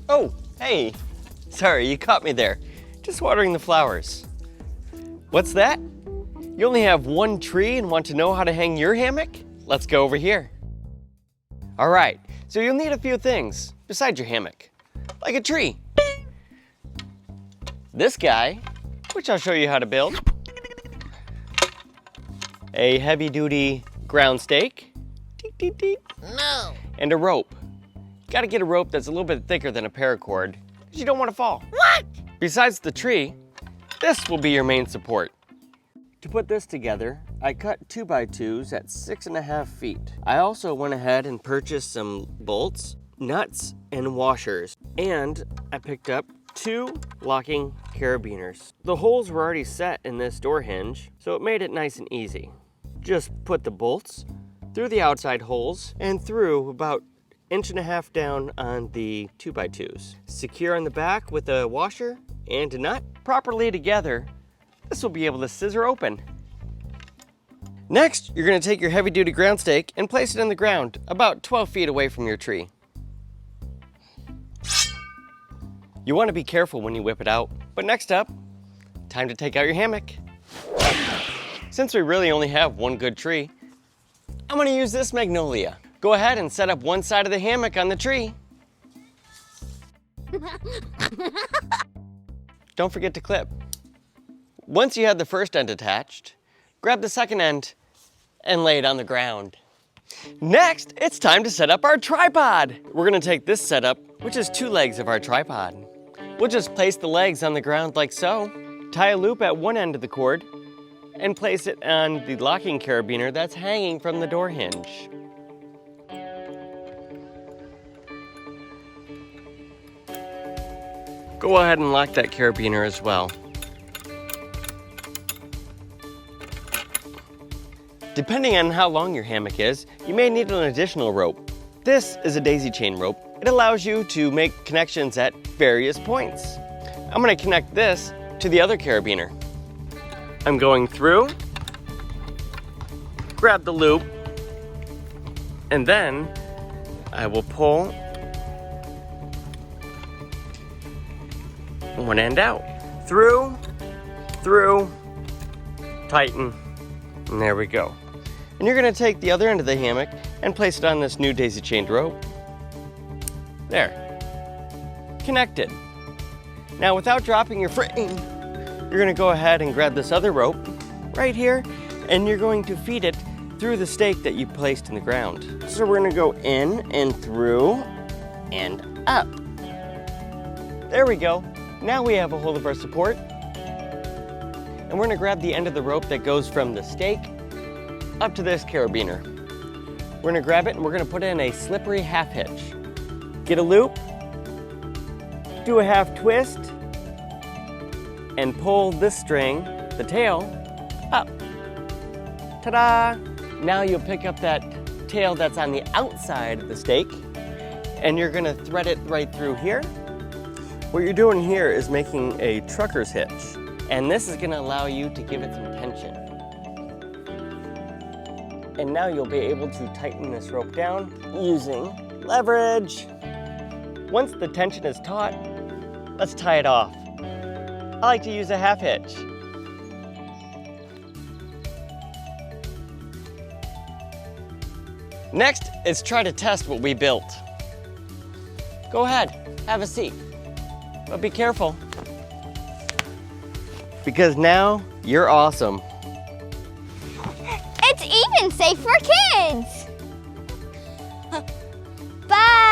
Oh, hey. Sorry, you caught me there. Just watering the flowers. What's that? You only have one tree and want to know how to hang your hammock? Let's go over here. All right, so you'll need a few things besides your hammock, like a tree. This guy, which I'll show you how to build. A heavy-duty ground stake. No. And a rope. You gotta get a rope that's a little bit thicker than a paracord, because you don't want to fall. What? Besides the tree, this will be your main support. To put this together, I cut 2x2s at 6.5 feet. I also went ahead and purchased some bolts, nuts, and washers. And I picked up 2 locking carabiners. The holes were already set in this door hinge, so it made it nice and easy. Just put the bolts through the outside holes and through about 1.5 inches down on the 2x2s. Secure on the back with a washer and a nut. Properly together, this will be able to scissor open. Next, you're going to take your heavy-duty ground stake and place it in the ground about 12 feet away from your tree. You want to be careful when you whip it out, but next up, time to take out your hammock. Since we really only have one good tree, I'm going to use this magnolia. Go ahead and set up one side of the hammock on the tree. Don't forget to clip. Once you have the first end attached, grab the second end and lay it on the ground. Next, it's time to set up our tripod. We're gonna take this setup, which is 2 legs of our tripod. We'll just place the legs on the ground like so, tie a loop at one end of the cord, and place it on the locking carabiner that's hanging from the door hinge. Go ahead and lock that carabiner as well. Depending on how long your hammock is, you may need an additional rope. This is a daisy chain rope. It allows you to make connections at various points. I'm going to connect this to the other carabiner. I'm going through, grab the loop, and then I will pull one end out. Through, tighten, and there we go. And you're gonna take the other end of the hammock and place it on this new daisy chained rope. There, connected. Now without dropping your frame, you're gonna go ahead and grab this other rope right here, and you're going to feed it through the stake that you placed in the ground. So we're gonna go in and through and up. There we go. Now we have a hold of our support. And we're gonna grab the end of the rope that goes from the stake up to this carabiner. We're gonna grab it and we're gonna put in a slippery half hitch. Get a loop, do a half twist, and pull this string, the tail, up. Ta-da! Now you'll pick up that tail that's on the outside of the stake, and you're gonna thread it right through here. What you're doing here is making a trucker's hitch, and this is gonna allow you to give it some tension. And now you'll be able to tighten this rope down using leverage. Once the tension is taut, let's tie it off. I like to use a half hitch. Next, it's try to test what we built. Go ahead, have a seat, but be careful, because now you're awesome. It's even safe for kids. Bye.